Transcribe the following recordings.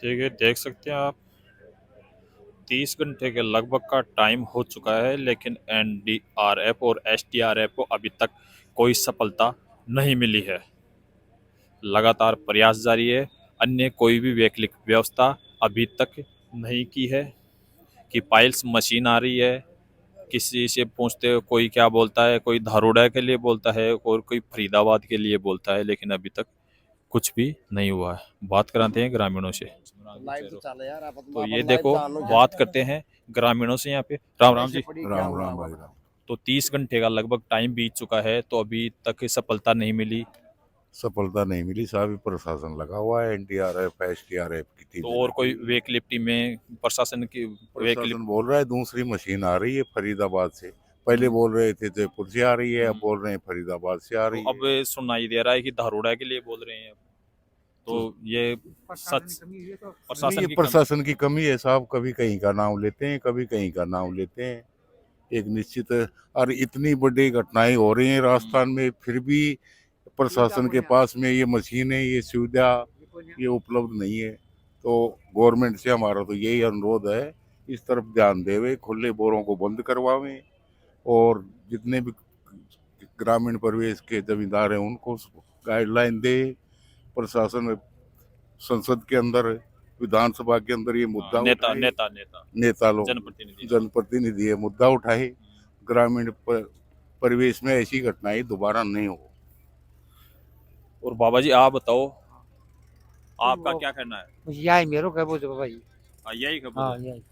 ठीक है, देख सकते हैं आप 30 घंटे के लगभग का टाइम हो चुका है, लेकिन एनडीआरएफ और एसडीआरएफ को अभी तक कोई सफलता नहीं मिली है। लगातार प्रयास जारी है। अन्य कोई भी वैकल्पिक व्यवस्था अभी तक नहीं की है कि पाइल्स मशीन आ रही है। किसी से पूछते हो, कोई क्या बोलता है, कोई धारूड़ा के लिए बोलता है और कोई फरीदाबाद के लिए बोलता है, लेकिन अभी तक कुछ भी नहीं हुआ है। बात कराते हैं ग्रामीणों से। लाइव तो चल यार, तो ये अपन लाइव देखो, जान लो बात करते हैं ग्रामीणों से यहाँ पे। राम राम जी। राम राम भाई राम। तो 30 घंटे का लगभग टाइम बीत चुका है, तो अभी तक सफलता नहीं मिली। सफलता नहीं मिली साहब, ये प्रशासन लगा हुआ है, एनडीआरएफ एसडीआरएफ की तो टीमें और कोई लगी हुई हैं। वेकलिफ्टी में प्रशासन की प्रशासन बोल रहा है दूसरी मशीन आ रही है फरीदाबाद से। पहले बोल रहे थे जयपुर से आ रही है, अब बोल रहे हैं फरीदाबाद से आ तो रही अब है। सुनाई दे रहा है कि धारूड़ा के लिए बोल रहे हैं। तो ये सच नहीं, प्रशासन ये की कमी। प्रशासन की कमी है साहब, कभी कहीं का नाम लेते हैं, कभी कहीं का नाम लेते हैं। एक निश्चित, और इतनी बड़ी घटनाएं हो रही हैं राजस्थान में, फिर भी प्रशासन के पास में ये मशीनें, ये सुविधा ये उपलब्ध नहीं है। तो गवर्नमेंट से हमारा तो यही अनुरोध है, इस तरफ ध्यान देवे, खुले बोरों को बंद करवावें, और जितने भी ग्रामीण परिवेश के जमींदार हैं उनको गाइडलाइन दे। प्रशासन संसद के अंदर, विधानसभा के अंदर ये मुद्दा नेता उठाए, नेता नेता नेता लोग, जनप्रतिनिधि। जनप्रतिनिधि ये मुद्दा उठाए, ग्रामीण परिवेश में ऐसी घटनाएं दोबारा नहीं हो। और बाबा जी आप बताओ, आपका क्या कहना है? यही मेरो कह बोझ भाई। यही खबर हाँ है। यही।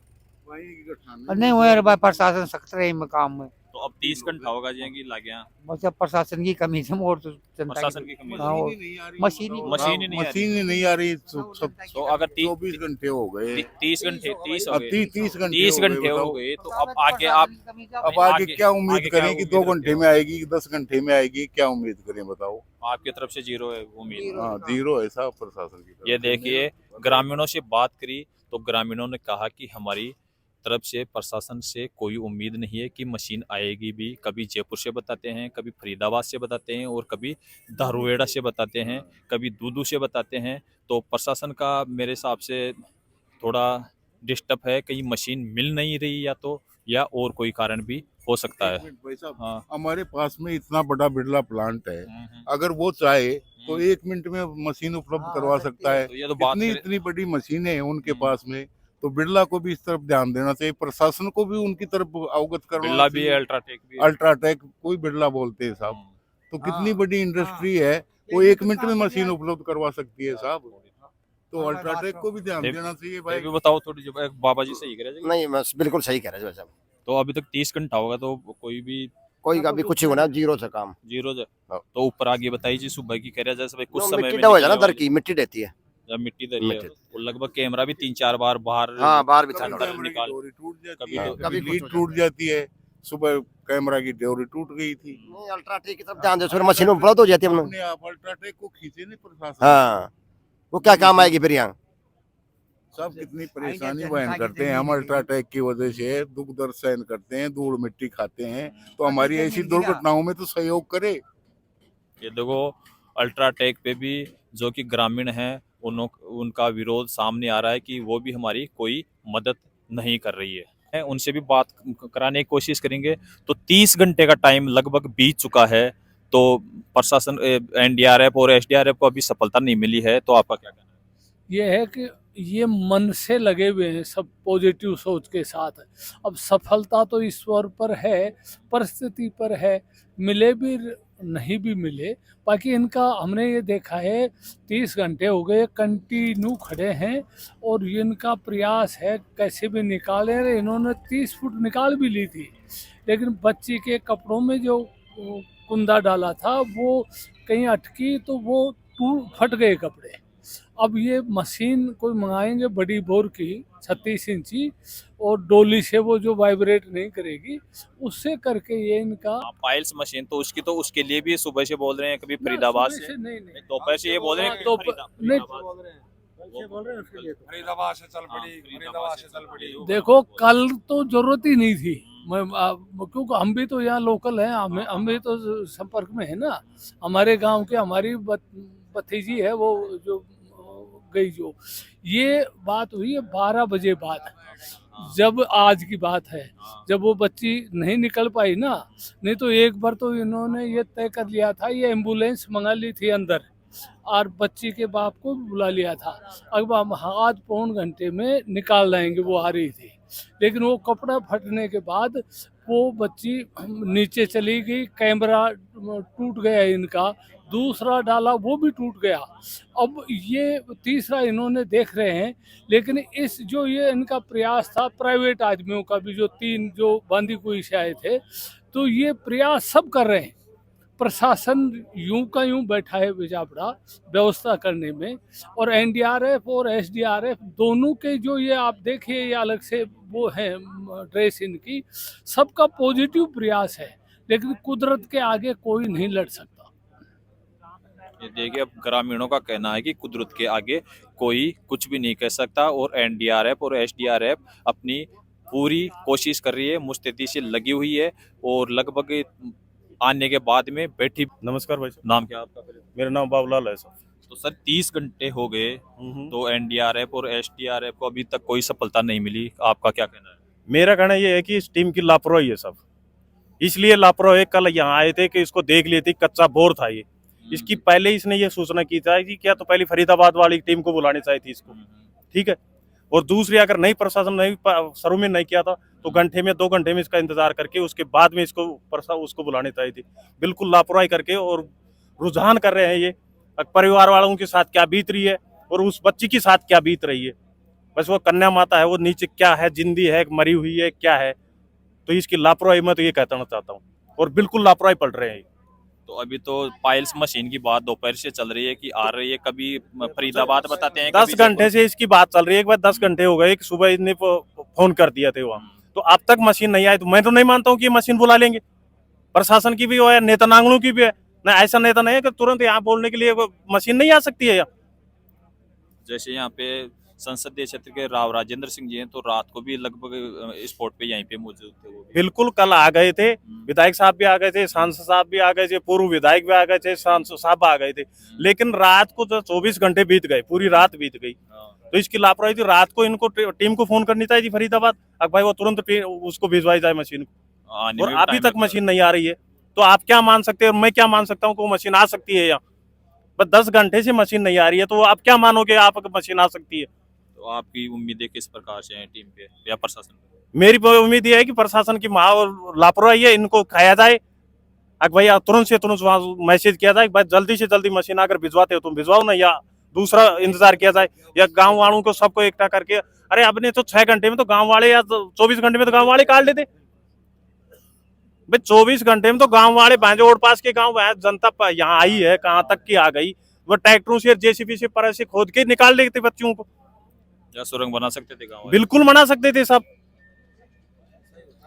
नहीं, नहीं वो यार भाई प्रशासन सख्त रहे में काम में। तो अब 30 घंटा होगा जाएंगी लागे यहाँ। मतलब प्रशासन की कमी से और तो जनता प्रशासन की कमी हाँ, और मशीन ही मशीन ही नहीं आ रही। मशीन ही नहीं आ रही। तो अगर 24 घंटे हो गए, 30 घंटे 30 हो अब गए, 30 घंटे 30 हो गए, घंटे हो बताओ। गए, तो अब आगे आप अब आगे क्या उम्मीद आगे क्या करें कि उम्मीद 2 रखते घंटे हो? में आएगी कि 10 घंटे में आएगी, क्या उम्मीद करें बताओ। आपकी तरफ से जीरो है उम्मीद। हाँ, जीरो है साहब प्रशासन की तरफ ये से। देखिए, ग्रामीणों से बात करी तो ग्रामीणों ने कहा कि हमारी तरफ से प्रशासन से कोई उम्मीद नहीं है कि मशीन आएगी भी। कभी जयपुर से बताते हैं, कभी फरीदाबाद से बताते हैं, और कभी धारूहेड़ा से बताते हैं, कभी दूदू से बताते हैं। तो प्रशासन का मेरे हिसाब से थोड़ा डिस्टर्ब है, कहीं मशीन मिल नहीं रही, या और कोई कारण भी हो सकता है। एक मिनट भाई साहब, हाँ। हमारे पास में इतना बड़ा बिरला प्लांट है, अगर वो चाहे तो 1 मिनट में मशीन उपलब्ध करवा सकता है। तो ये तो बात इतनी बड़ी मशीनें हैं उनके पास में, तो बिरला को भी इस तरफ ध्यान देना चाहिए, प्रशासन को भी उनकी तरफ अवगत करना बिरला भी है, चाहिए। अल्ट्राटेक भी है। अल्ट्राटेक कोई बिरला बोलते हैं साहब, तो कितनी बड़ी इंडस्ट्री है, वो 1 मिनट में मशीन उपलब्ध करवा सकती है साहब। तो अल्ट्राटेक को भी ध्यान देना चाहिए ये भाई। भी बताओ थोड़ी, जो बाबा जी सही कह रहे हैं। नहीं बस बिल्कुल सही कह रहे हो साहब। तो अभी तक 30 घंटा होगा, तो कोई भी कोई का भी कुछ ही होना, जीरो से काम। जीरो तो ऊपर आगे बताइए जी, सुबह की कह रहे हैं, जैसे भाई कुछ जो समय मिट्टी में डा हो निकलने जाना, दर वाली- की मिट्टी रहती है। जब मिट्टी धरी है, मिट्टी। और लगभग कैमरा भी 3-4 बार बाहर। हाँ, बाहर भी कभी चल कैमरे की निकाल- डोरी टूट जाती कभी है, तो- कभी कभी लीड कुछ हो टूट जाती है। सुबह कैमरा की डोरी टूट गई थी, नहीं, अल्ट्राटेक की तरफ ध्यान दे, फिर मशीन उपलब्ध हो जाती है अपने। अपने आप अल्ट्राटेक को खींचे नहीं प्रशासन। हाँ, वो क्या काम आएगी फिर यहाँ। सब कितनी परेशानी बयान करते हैं, हम अल्ट्राटेक की वजह से दुख दर्द सहन करते हैं, धूल मिट्टी खाते हैं, तो हमारी ऐसी दुर्घटनाओं में तो सहयोग करे। ये देखो, अल्ट्राटेक पे भी जो कि ग्रामीण हैं, उनका विरोध सामने आ रहा है कि वो भी हमारी कोई मदद नहीं कर रही है। उनसे भी बात कराने की कोशिश करेंगे। तो 30 घंटे का टाइम लगभग बीत चुका है, तो प्रशासन एनडीआरएफ और एसडीआरएफ को अभी सफलता नहीं मिली है। तो आपका क्या कहना है? ये है कि ये मन से लगे हुए हैं, सब पॉजिटिव सोच के साथ है। अब सफलता तो ईश्वर पर है, परिस्थिति पर है, मिले भी नहीं भी मिले। बाकी इनका हमने ये देखा है 30 घंटे हो गए कंटिन्यू खड़े हैं, और इनका प्रयास है कैसे भी निकालें। इन्होंने 30 फुट निकाल भी ली थी, लेकिन बच्ची के कपड़ों में जो कुंदा डाला था वो कहीं अटकी, तो वो फट गए कपड़े। अब ये मशीन कोई मंगाएंगे बड़ी बोर की 36 इंची, और डोली से वो जो वाइब्रेट नहीं करेगी, उससे करके ये इनका पाइल्स मशीन, तो उसके लिए भी सुबह से बोल रहे हैं, कभी फरीदाबाद सुबह से, नहीं नहीं दोपहर से ये बोल रहे हैं तो नहीं फरीदाबाद से चल पड़ी, फरीदाबाद से चल पड़ी। देखो, कल तो जरूरत ही नहीं थी। क्योंकि हम भी तो यहाँ लोकल हैं, हम भी तो संपर्क में है ना। हमारे गांव के हमारी भतीजी है, वो जो गई जो, ये बात हुई है 12 बजे बाद, जब आज की बात है, जब वो बच्ची नहीं निकल पाई ना, नहीं तो एक बार तो इन्होंने ये तय कर लिया था, ये एम्बुलेंस मंगा ली थी अंदर और बच्ची के बाप को भी बुला लिया था, अब हम आध पौन घंटे में निकाल लाएंगे, वो आ रही थी। लेकिन वो कपड़ा फटने के बाद वो बच्ची नीचे चली गई, कैमरा टूट गया इनका, दूसरा डाला वो भी टूट गया, अब ये तीसरा इन्होंने देख रहे हैं। लेकिन इस जो ये इनका प्रयास था, प्राइवेट आदमियों का भी, जो 3 जो बांदीकुई से आए थे, तो ये प्रयास सब कर रहे हैं। प्रशासन यूं का यूं बैठा है बिजाबड़ा व्यवस्था करने में, और एनडीआरएफ और एसडीआरएफ दोनों के जो ये आप देखिए, ये अलग से वो है ड्रेस इनकी, सबका पॉजिटिव प्रयास है, लेकिन कुदरत के आगे कोई नहीं लड़ सकता। ये देखिए, अब ग्रामीणों का कहना है कि कुदरत के आगे कोई कुछ भी नहीं कह सकता, और एनडीआरएफ और एसडीआरएफ अपनी पूरी कोशिश कर रही है, मुस्तैदी से लगी हुई है, और लगभग आने के बाद में बैठी। नमस्कार भाई साहब, नाम क्या आपका? मेरा नाम बाबूलाल है सर। तो सर 30 घंटे हो गए, तो एनडीआरएफ और एसडीआरएफ को अभी तक कोई सफलता नहीं मिली, आपका क्या कहना है? मेरा कहना ये है कि इस टीम की लापरवाही है सब, इसलिए लापरवाही। कल यहाँ आए थे कि इसको देख लिए थे, कच्चा बोर था ये, इसकी पहले इसने ये सूचना की था कि क्या, तो पहले फरीदाबाद वाली टीम को बुलानी चाहिए थी इसको, ठीक है। और दूसरी, अगर नहीं प्रशासन नहीं शुरू में नहीं किया था, तो घंटे में 2 घंटे में इसका इंतजार करके उसके बाद में इसको उसको बुलानी चाहिए थी। बिल्कुल लापरवाही करके और रुझान कर रहे हैं ये, परिवार वालों के साथ क्या बीत रही है और उस बच्ची के साथ क्या बीत रही है। बस वो कन्या माता है, वो नीचे क्या है, जिंदी है, मरी हुई है, क्या है, तो इसकी लापरवाही मैं तो ये कहना चाहता हूँ, और बिल्कुल लापरवाही पड़ रहे हैं। तो अभी तो पाइल्स मशीन की बात दोपहर से चल रही है कि आ रही है, कभी फरीदाबाद बताते हैं, 10 घंटे से इसकी बात चल रही है। एक बार 10 घंटे हो गए, सुबह इतने फोन कर दिया थे वहाँ, तो अब तक मशीन नहीं आई। तो मैं तो नहीं मानता हूँ कि ये मशीन बुला लेंगे, प्रशासन की भी है, नेता नांगलों की भी है ना। ऐसा नेता नहीं है कि तुरंत यहाँ बोलने के लिए मशीन नहीं आ सकती है। जैसे यहाँ पे संसदीय क्षेत्र के राव राजेंद्र सिंह जी हैं, तो रात को भी लगभग स्पॉट पे यहीं पे मौजूद थे वो भी। बिल्कुल, कल आ गए थे, विधायक साहब भी आ गए थे, सांसद साहब भी आ गए थे, पूर्व विधायक भी आ गए थे, सांसद साहब आ गए थे, लेकिन रात को तो 24 घंटे बीत गए, पूरी रात बीत गई। तो इसकी लापरवाही थी। रात को इनको टीम को फोन करनी चाहिए फरीदाबाद, अब भाई वो तुरंत उसको भिजवाई जाए मशीन को, और अभी तक मशीन नहीं आ रही है। तो आप क्या मान सकते हैं और मैं क्या मान सकता हूँ कि वो मशीन आ सकती है यहाँ? बस 10 घंटे से मशीन नहीं आ रही है, तो आप क्या मानोगे आप मशीन आ सकती है? तो आपकी उम्मीदें किस प्रकार से हैं टीम पे या प्रशासन पे? मेरी उम्मीद ये है कि प्रशासन की लापरवाही है, इनको खाया जाए। अगर भैया तुरंत से तुरंत वहाँ मैसेज किया जाए, भाई जल्दी से जल्दी मशीन अगर भिजवाते हो तुम भिजवाओ ना, या दूसरा इंतजार किया जाए, या गांव वालों को सबको इकट्ठा करके, अरे अपने तो 6 घंटे में तो गांव वाले, या 24 घंटे में तो गांव वाले काट लेते भाई। 24 घंटे में तो गांव वाले और पास के गांव जनता यहाँ आई है, कहाँ तक की आ गई, वो ट्रैक्टरों से जेसीबी से पर से खोद के निकाल लेते बच्चों को। या सुरंग बना सकते थे गाँव? बिल्कुल बना सकते थे सब।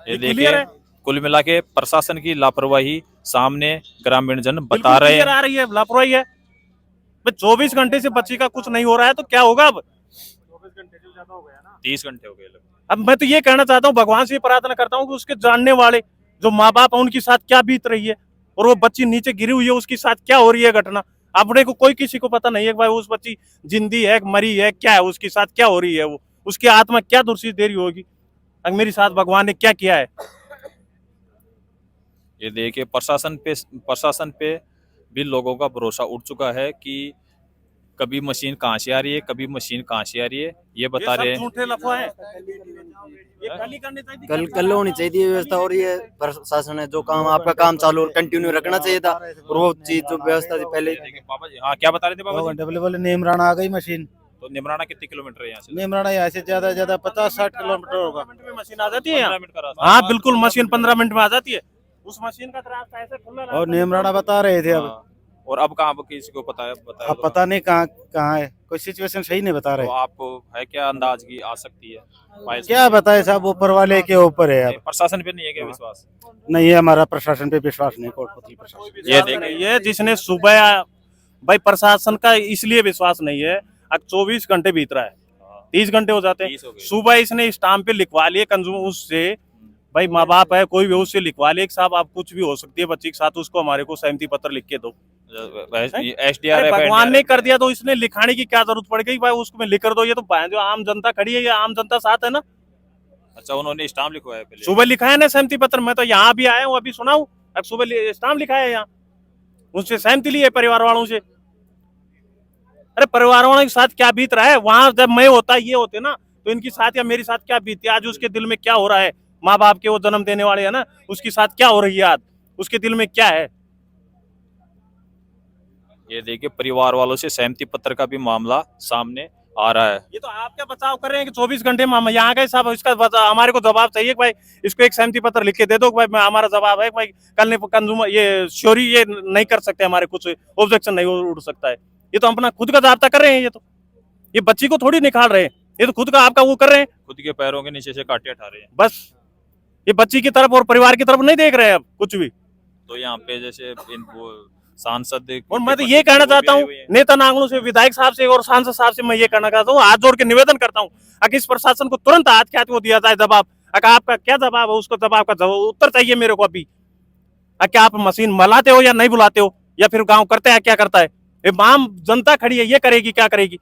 ये देखिए, कुल मिला के प्रशासन की लापरवाही सामने ग्रामीण जन बता रहे हैं। आ रही है, लापरवाही है। 24 घंटे से बच्ची का कुछ नहीं हो रहा है, तो क्या होगा अब? 24 घंटे से ज्यादा हो गया ना, 30 घंटे हो गए। अब मैं तो ये कहना चाहता हूँ, भगवान से प्रार्थना करता हूँ कि उसके जानने वाले जो माँ बाप है उनके साथ क्या बीत रही है, और वो बच्ची नीचे गिरी हुई है उसके साथ क्या हो रही है घटना। अपने को कोई किसी को पता नहीं है कि भाई उस बच्ची जिंदी है, मरी है, क्या है, उसके साथ क्या हो रही है, वो उसकी आत्मा क्या दुर्सी दे रही होगी, अगर मेरे साथ भगवान ने क्या किया है। ये देखिए, प्रशासन पे भी लोगों का भरोसा उठ चुका है कि कभी मशीन कहाँ से आ रही है, कभी मशीन कहाँ से आ रही है, ये बता रहे हैं। झूठे लफड़ा है। कल होनी चाहिए व्यवस्था, और ये प्रशासन है जो काम, आपका काम चालू कंटिन्यू रखना चाहिए था, और वो चीज जो व्यवस्था थी पहले। बाबा जी, हाँ क्या बता रहे थे बाबा जी? बोले नीमराना आ गई मशीन। तो निमराना कितने किलोमीटर है यहाँ से? नीमराना यहाँ से ज्यादा 50-60 किलोमीटर होगा। मशीन आ जाती है 15 यहाँ? मिनट का रास्ता। हाँ बिल्कुल, मशीन 15 मिनट में आ जाती है। उस मशीन का रास्ता ऐसे खुला और नीमराना बता रहे थे अब। हाँ, और अब कहाँ किसी को पता है? अब पता नहीं कहाँ है, कोई सिचुएशन सही नहीं बता रहे। तो आपको है क्या अंदाज की आ सकती है? क्या बताए साहब, ऊपर वाले के ऊपर है। अब प्रशासन पे नहीं है क्या विश्वास? नहीं है, हमारा प्रशासन पे विश्वास नहीं, कोटपुतली प्रशासन। ये देखिए, ये जिसने सुबह भाई प्रशासन का इसलिए विश्वास नहीं है, अब 24 घंटे बीत रहा है, 30 घंटे हो जाते हैं। 30 हो गए। सुबह इसने स्टाम्प पे लिखवा लिए कंज्यूमर से, भाई माँ बाप है कोई भी उससे लिखवा लिए कि साहब आप कुछ भी हो सकती है बच्ची के साथ, उसको हमारे को सहमति पत्र लिख के दो। एसडीआरएफ भगवान ने कर दिया तो इसने लिखाने की क्या जरूरत पड़ गई भाई, उसको मैं लिख कर दो। ये तो जो आम जनता खड़ी है, ये आम जनता साथ है ना। अच्छा, उन्होंने स्टाम्प लिखवाया पहले? सुबह लिखा है ना सहमति पत्र, मैं तो यहाँ भी आया हूँ, अभी सुनाऊं। अब सुबह स्टाम्प लिखा है यहाँ, उनसे सहमति ली है परिवार वालों से। अरे परिवार वालों के साथ क्या बीत रहा है वहां, जब मैं होता ये होते ना तो इनकी साथ या मेरी साथ क्या बीतती, आज उसके दिल में क्या हो रहा है, माँ बाप के वो जन्म देने वाले है ना, उसकी साथ क्या हो रही है आज, उसके दिल में क्या है। ये देखिए, परिवार वालों से सहमति पत्र का भी मामला सामने आ रहा है। ये तो आप क्या बचाव कर रहे हैं कि 24 घंटे में यहाँ गए साहब, इसका हमारे को जवाब चाहिए कि भाई इसको एक सहमति पत्र लिख के दे दो, भाई हमारा जवाब है भाई कल कंज्यूमर ये श्योरी ये नहीं कर सकते, हमारे कुछ ऑब्जेक्शन नहीं उठ सकता है। ये तो अपना खुद का जाब्ता कर रहे हैं, ये बच्ची को थोड़ी निकाल रहे हैं, ये तो खुद का आपका वो कर रहे हैं, खुद के पैरों के नीचे से काटे हटा रहे हैं। बस ये बच्ची की तरफ और परिवार की तरफ नहीं देख रहे हैं अब कुछ भी। तो यहाँ पे जैसे सांसद, और मैं तो ये कहना चाहता हूँ नेता नागलों से, विधायक साहब से और सांसद साहब से मैं ये कहना चाहता हूँ, हाथ जोड़ के निवेदन करता हूँ अगर इस प्रशासन को तुरंत हाथ क्या वो दिया जाए जवाब। अगर आपका क्या जवाब है, उसको जवाब का उत्तर चाहिए मेरे को अभी। क्या आप मशीन बुलाते हो या नहीं बुलाते हो, या फिर गाँव करते हैं क्या करता है, आम जनता खड़ी है, ये करेगी क्या करेगी,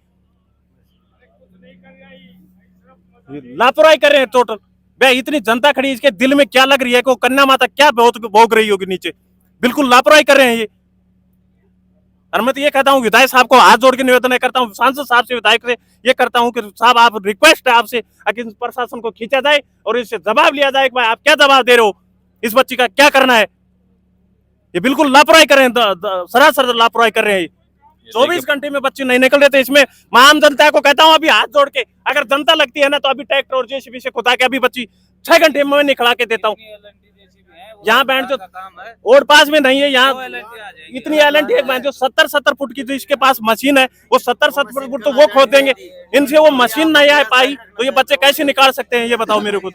लापरवाही कर रहे हैं टोटल। भाई इतनी जनता खड़ी है, इसके दिल में क्या लग रही है कि कन्या माता क्या बहुत भोग रही होगी नीचे, बिल्कुल लापरवाही कर रहे हैं ये। और मैं तो ये कहता हूँ विधायक साहब को हाथ जोड़ के निवेदन करता हूँ, सांसद साहब से, विधायक से ये करता हूँ कि साहब आप रिक्वेस्ट है आपसे कि प्रशासन को खींचा जाए और इससे जवाब लिया जाए कि भाई आप क्या जवाब दे रहे हो, इस बच्ची का क्या करना है। ये बिल्कुल लापरवाही कर रहे हैं, सरासर लापरवाही कर रहे हैं। 24 घंटे में बच्चे नहीं निकल रहे थे। इसमें मैं आम जनता को कहता हूँ अभी हाथ जोड़ के, अगर जनता लगती है ना तो अभी ट्रैक्टर और जेसीबी से खुदा के अभी बच्ची 6 घंटे में निकला के देता हूँ। यहाँ बैंड जो और पास में नहीं है, यहाँ इतनी एलएनटी है जो 70 फुट की जो इसके पास मशीन है, वो 70 फुट तो वो खोद देंगे, इनसे वो मशीन नहीं आ पाई तो ये बच्चे कैसे निकाल सकते हैं, ये बताओ मेरे को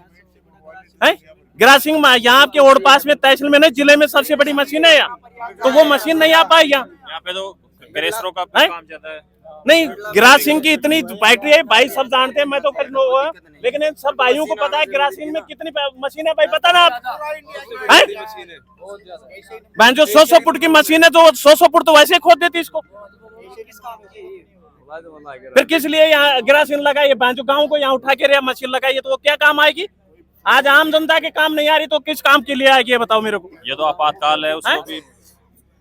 है। ग्रासिंग में यहाँ के और पास में तहसील में नहीं, जिले में सबसे बड़ी मशीन है यहाँ, तो वो मशीन नहीं आ पाई यहाँ पे तो ग्रेसरों का काम ज्यादा है। नहीं, ग्रासिंग की इतनी फैक्ट्री है भाई, सब जानते हैं, मैं तो लेकिन इन सब भाइयों को पता है ग्रासिंग में कितनी मशीन है भाई, पता ना आप है? जो 100 फुट की मशीन है, जो 100 फुट तो वैसे खोद देती इसको, फिर किस लिए यहाँ ग्रासिंग लगाई, जो गाँव को यहाँ उठा के रहा मशीन लगाई, तो वो क्या काम आएगी। आज आम जनता के काम नहीं आ रही तो किस काम के लिए आएगी, ये बताओ मेरे को। ये तो आपातकाल है, उसको भी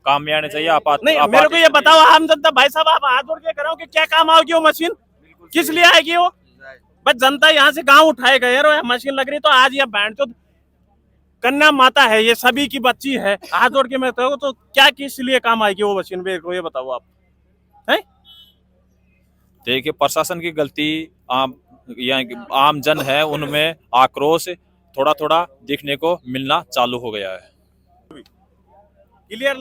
काम में आने चाहिए। नहीं, मेरे को ये बताओ आम जनता भाई साहब, आप हाथ जोड़ के कराओ कि क्या काम आएगी वो मशीन, किस लिए आएगी वो। बस जनता यहाँ से गांव उठाए गए और मशीन लग रही, तो आज ये बैंड तो कन्या माता है, ये सभी की बच्ची है, हाथ जोड़ के मैं तो क्या किस लिए काम आएगी वो मशीन, मेरे को ये बताओ आप है। देखिए, प्रशासन की गलती, आम जन है उनमें आक्रोश थोड़ा थोड़ा दिखने को मिलना चालू हो गया है। क्लियर